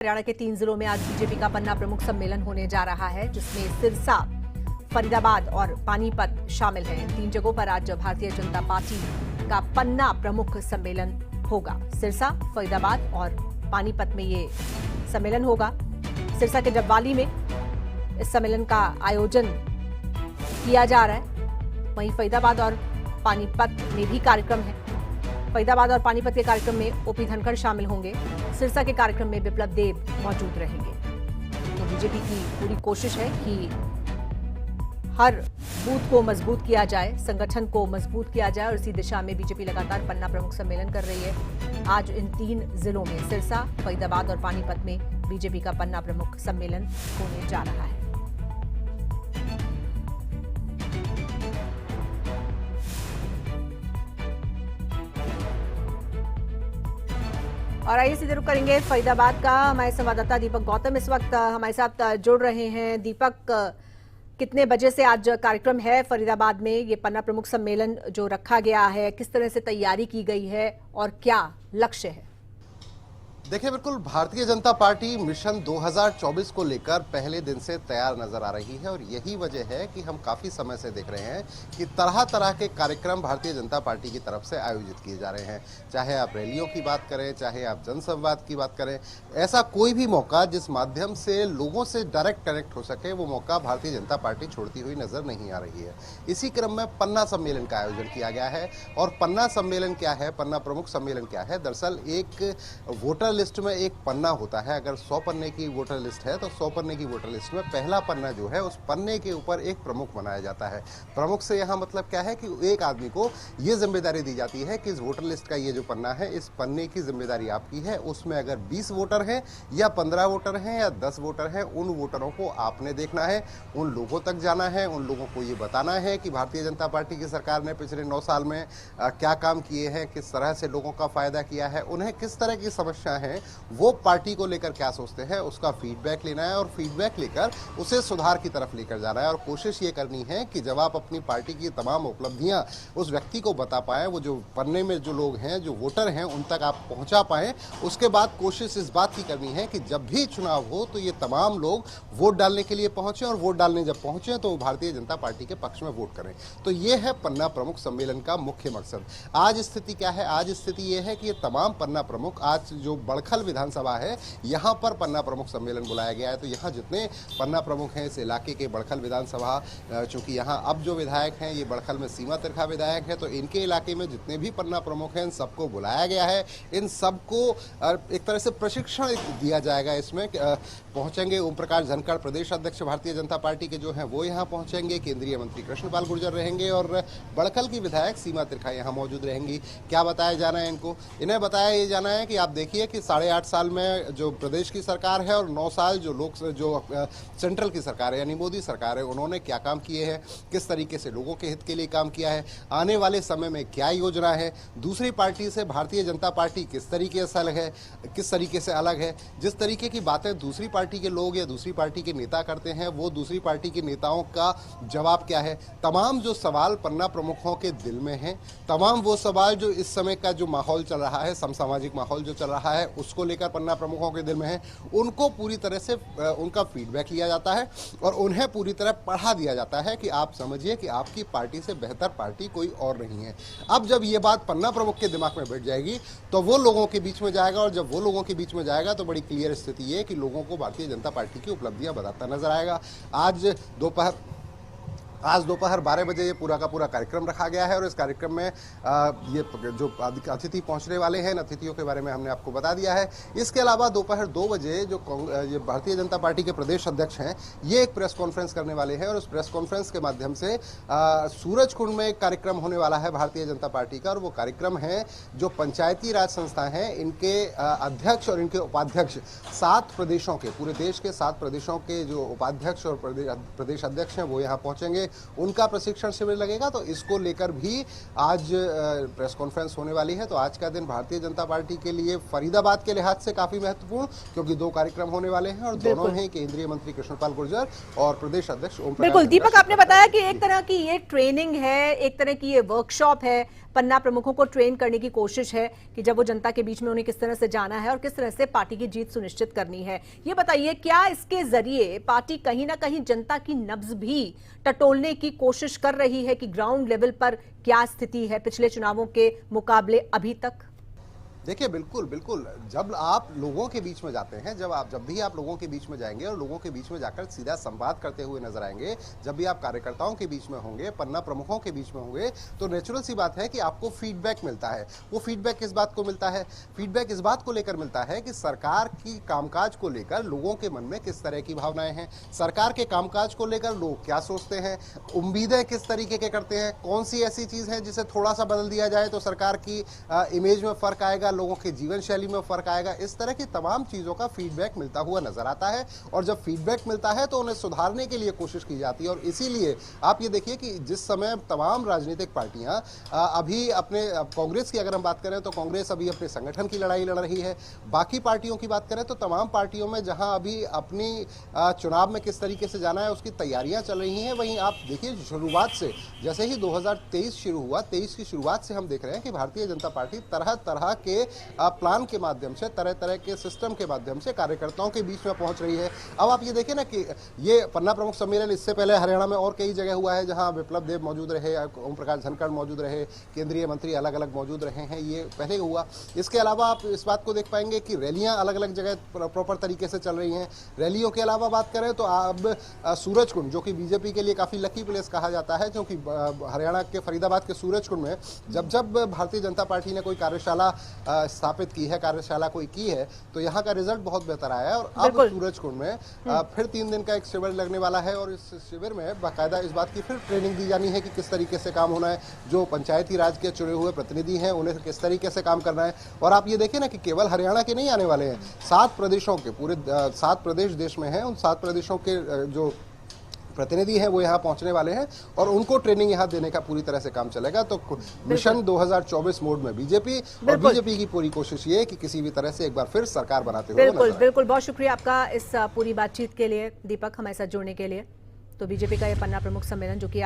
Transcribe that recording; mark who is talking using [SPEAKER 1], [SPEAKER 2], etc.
[SPEAKER 1] हरियाणा के 3 जिलों में आज बीजेपी का पन्ना प्रमुख सम्मेलन होने जा रहा है, जिसमें सिरसा, फरीदाबाद और पानीपत शामिल हैं। 3 जगहों पर आज भारतीय जनता पार्टी का पन्ना प्रमुख सम्मेलन होगा। सिरसा, फरीदाबाद और पानीपत में ये सम्मेलन होगा। सिरसा के डबवाली में इस सम्मेलन का आयोजन किया जा रहा है। वहीं फरीदाबाद और पानीपत में भी कार्यक्रम है। फरीदाबाद और पानीपत के कार्यक्रम में ओपी धनखड़ शामिल होंगे। सिरसा के कार्यक्रम में बिप्लब देब मौजूद रहेंगे। तो बीजेपी की पूरी कोशिश है कि हर बूथ को मजबूत किया जाए, संगठन को मजबूत किया जाए और इसी दिशा में बीजेपी लगातार पन्ना प्रमुख सम्मेलन कर रही है। आज इन 3 जिलों में सिरसा, फरीदाबाद और पानीपत में बीजेपी का पन्ना प्रमुख सम्मेलन होने जा रहा है। और आइए सीधे रुख करेंगे फरीदाबाद का। हमारे संवाददाता दीपक गौतम इस वक्त हमारे साथ जुड़ रहे हैं। दीपक, कितने बजे से आज कार्यक्रम है फरीदाबाद में? ये पन्ना प्रमुख सम्मेलन जो रखा गया है, किस तरह से तैयारी की गई है और क्या लक्ष्य है?
[SPEAKER 2] देखिए, बिल्कुल भारतीय जनता पार्टी मिशन 2024 को लेकर पहले दिन से तैयार नजर आ रही है और यही वजह है कि हम काफी समय से देख रहे हैं कि तरह तरह के कार्यक्रम भारतीय जनता पार्टी की तरफ से आयोजित किए जा रहे हैं। चाहे आप रैलियों की बात करें, चाहे आप जनसंवाद की बात करें, ऐसा कोई भी मौका जिस माध्यम से लोगों से डायरेक्ट कनेक्ट हो सके, वो मौका भारतीय जनता पार्टी छोड़ती हुई नजर नहीं आ रही है। इसी क्रम में पन्ना सम्मेलन का आयोजन किया गया है। और पन्ना सम्मेलन क्या है, पन्ना प्रमुख सम्मेलन क्या है? दरअसल एक वोटर लिस्ट में एक पन्ना होता है। अगर 100 पन्ने की वोटर लिस्ट है तो 100 पन्ने की वोटर लिस्ट में पहला पन्ना जो है, उस पन्ने के ऊपर एक प्रमुख बनाया जाता है। प्रमुख से यहाँ मतलब क्या है कि एक आदमी को ये जिम्मेदारी दी जाती है कि इस वोटर लिस्ट का ये जो पन्ना है, इस पन्ने की जिम्मेदारी आपकी है। उसमें अगर 20 वोटर हैं या 15 वोटर हैं या 10 वोटर हैं, उन वोटरों को आपने देखना है, उन लोगों तक जाना है, उन लोगों को ये बताना है कि भारतीय जनता पार्टी की सरकार ने पिछले 9 साल में क्या काम किए हैं, किस तरह से लोगों का फायदा किया है, उन्हें किस तरह की समस्या है, वो पार्टी को लेकर क्या सोचते हैं, उसका फीडबैक लेना है और फीडबैक लेकर उसे सुधार की तरफ लेकर जाना है। और कोशिश ये करनी है कि जब आप अपनी पार्टी की तमाम उपलब्धियां उस व्यक्ति को बता पाएं, वो जो पन्ने में जो लोग हैं, जो वोटर हैं, उन तक आप पहुंचा पाएं। उसके बाद कोशिश इस बात की करनी है कि जब भी चुनाव हो तो ये तमाम लोग वोट डालने के लिए पहुंचे और वोट डालने जब पहुंचे तो भारतीय जनता पार्टी के पक्ष में वोट करें। तो ये है पन्ना प्रमुख सम्मेलन का मुख्य मकसद। आज स्थिति क्या है? आज स्थिति ये है कि ये तमाम पन्ना प्रमुख, आज जो बड़खल विधानसभा है, यहाँ पर पन्ना प्रमुख सम्मेलन बुलाया गया है। तो यहाँ जितने पन्ना प्रमुख हैं इस इलाके के, बड़खल विधानसभा, चूंकि यहाँ अब जो विधायक हैं ये बड़खल में सीमा तिरखा विधायक है, तो इनके इलाके में जितने भी पन्ना प्रमुख हैं इन सबको बुलाया गया है। इन सबको एक तरह से प्रशिक्षण दिया जाएगा। इसमें पहुंचेंगे ओम प्रकाश धनखड़, प्रदेश अध्यक्ष भारतीय जनता पार्टी के जो हैं वो यहाँ पहुंचेंगे। केंद्रीय मंत्री कृष्णपाल गुर्जर रहेंगे और बड़खल की विधायक सीमा तिरखा यहाँ मौजूद रहेंगी। क्या बताया जाना है इनको? इन्हें बताया ये जाना है कि आप देखिए कि 8.5 साल में जो प्रदेश की सरकार है और 9 साल जो सेंट्रल की सरकार है यानी मोदी सरकार है, उन्होंने क्या काम किए हैं, किस तरीके से लोगों के हित के लिए काम किया है, आने वाले समय में क्या योजना है, दूसरी पार्टी से भारतीय जनता पार्टी किस तरीके से अलग है, किस तरीके से अलग है। जिस तरीके की बातें दूसरी पार्टी के लोग या दूसरी पार्टी के नेता करते हैं, वो दूसरी पार्टी के नेताओं का जवाब क्या है। तमाम जो सवाल पन्ना प्रमुखों के दिल में हैं, तमाम वो सवाल जो इस समय का जो माहौल चल रहा है, समसामाजिक माहौल जो चल रहा है, उसको लेकर पन्ना प्रमुखों के दिल में है, उनको पूरी तरह से उनका फीडबैक लिया जाता है और उन्हें पूरी तरह पढ़ा दिया जाता है कि आप समझिए कि आपकी पार्टी से बेहतर पार्टी कोई और नहीं है। अब जब ये बात पन्ना प्रमुख के दिमाग में बैठ जाएगी तो वो लोगों के बीच में जाएगा और जब वो लोगों के बीच में जाएगा तो बड़ी क्लियर स्थिति ये कि लोगों को भारतीय जनता पार्टी की उपलब्धियां बताता नजर आएगा। आज दोपहर 12 बजे ये पूरा का पूरा कार्यक्रम रखा गया है और इस कार्यक्रम में ये जो अतिथि पहुंचने वाले हैं, अतिथियों के बारे में हमने आपको बता दिया है। इसके अलावा दोपहर 2 बजे जो ये भारतीय जनता पार्टी के प्रदेश अध्यक्ष हैं, ये एक प्रेस कॉन्फ्रेंस करने वाले हैं और उस प्रेस कॉन्फ्रेंस के माध्यम से सूरजकुंड में एक कार्यक्रम होने वाला है भारतीय जनता पार्टी का। और वो कार्यक्रम है जो पंचायती राज संस्था है, इनके अध्यक्ष और इनके उपाध्यक्ष 7 प्रदेशों के, पूरे देश के 7 प्रदेशों के जो उपाध्यक्ष और प्रदेश अध्यक्ष हैं वो यहाँ पहुंचेंगे। उनका प्रशिक्षण शिविर लगेगा। तो इसको लेकर भी आज प्रेस कॉन्फ्रेंस होने वाली है। तो आज का दिन भारतीय जनता पार्टी के लिए फरीदाबाद के लिहाज से काफी महत्वपूर्ण, क्योंकि 2 कार्यक्रम होने वाले हैं और दोनों हैं केंद्रीय मंत्री कृष्णपाल गुर्जर और प्रदेश अध्यक्ष ओम प्रकाश।
[SPEAKER 1] बिल्कुल दीपक, आपने बताया कि एक तरह की ये ट्रेनिंग है, एक तरह की ये वर्कशॉप है पन्ना प्रमुखों को ट्रेन करने की कोशिश है कि जब वो जनता के बीच में उन्हें किस तरह से जाना है और किस तरह से पार्टी की जीत सुनिश्चित करनी है। ये बताइए, क्या इसके जरिए पार्टी कहीं ना कहीं जनता की नब्ज भी टटोलने की कोशिश कर रही है कि ग्राउंड लेवल पर क्या स्थिति है पिछले चुनावों के मुकाबले अभी तक?
[SPEAKER 2] देखिए, बिल्कुल बिल्कुल, जब आप लोगों के बीच में जाते हैं, जब भी आप लोगों के बीच में जाएंगे और लोगों के बीच में जाकर सीधा संवाद करते हुए नजर आएंगे, जब भी आप कार्यकर्ताओं के बीच में होंगे, पन्ना प्रमुखों के बीच में होंगे, तो नेचुरल सी बात है कि आपको फीडबैक मिलता है। वो फीडबैक किस बात को मिलता है? फीडबैक इस बात को लेकर मिलता है कि सरकार की कामकाज को लेकर लोगों के मन में किस तरह की भावनाएं हैं, सरकार के कामकाज को लेकर लोग क्या सोचते हैं, उम्मीदें किस तरीके के करते हैं, कौन सी ऐसी चीज है जिसे थोड़ा सा बदल दिया जाए तो सरकार की इमेज में फर्क आएगा, लोगों के जीवन शैली में फर्क आएगा। इस तरह की तमाम चीजों का फीडबैक मिलता हुआ नजर आता है और जब फीडबैक मिलता है तो उन्हें सुधारने के लिए कोशिश की जाती है। और इसीलिए आप ये देखिए कि जिस समय तमाम राजनीतिक पार्टियां अभी अपने, कांग्रेस की अगर हम बात करें तो कांग्रेस अभी अपने संगठन की लड़ाई लड़ रही है, बाकी पार्टियों की बात करें तो तमाम पार्टियों में जहां अभी अपनी चुनाव में किस तरीके से जाना है उसकी तैयारियां चल रही हैं, वहीं आप देखिए शुरुआत से, जैसे ही 2023 शुरू हुआ, 23 की शुरुआत से हम देख रहे हैं कि भारतीय जनता पार्टी तरह तरह के प्लान के माध्यम से, तरह तरह के सिस्टम के माध्यम से कार्यकर्ताओं के बीच में पहुंच रही है। अब आप ये देखिए ना कि ये पन्ना प्रमुख सम्मेलन इससे पहले हरियाणा में और कई जगह हुआ है जहां विप्लव देव मौजूद रहे, ओम प्रकाश धनखड़ मौजूद रहे, केंद्रीय मंत्री अलग अलग मौजूद रहे हैं, ये पहले हुआ। इसके अलावा आप इस बात को देख पाएंगे कि रैलियां अलग अलग जगह प्रॉपर तरीके से चल रही हैं। रैलियों के अलावा बात करें तो अब सूरजकुंड, जो कि बीजेपी के लिए काफी लकी प्लेस कहा जाता है, क्योंकि हरियाणा के फरीदाबाद के सूरजकुंड में जब भारतीय जनता पार्टी ने कोई कार्यशाला स्थापित की है, कार्यशाला कोई की है, तो यहाँ का रिजल्ट बहुत बेहतर आया है। और अब सूरजकुंड में फिर 3 दिन का एक शिविर लगने वाला है और इस शिविर में बाकायदा इस बात की फिर ट्रेनिंग दी जानी है कि किस तरीके से काम होना है, जो पंचायती राज के चुने हुए प्रतिनिधि हैं उन्हें किस तरीके से काम करना है। और आप ये देखिए ना कि केवल हरियाणा के नहीं आने वाले हैं, 7 प्रदेशों के, पूरे 7 प्रदेश देश में हैं, उन 7 प्रदेशों के जो प्रतिनिधि हैं वो यहाँ पहुंचने वाले हैं और उनको ट्रेनिंग यहाँ देने का पूरी तरह से काम चलेगा। तो मिशन 2024 मोड में बीजेपी और बीजेपी की पूरी कोशिश ये है कि किसी भी तरह से एक बार फिर सरकार बनाते हुए।
[SPEAKER 1] बिल्कुल बिल्कुल, बहुत शुक्रिया आपका इस पूरी बातचीत के लिए दीपक, हमारे साथ जुड़ने के लिए। तो बीजेपी का ये पन्ना प्रमुख सम्मेलन जो कि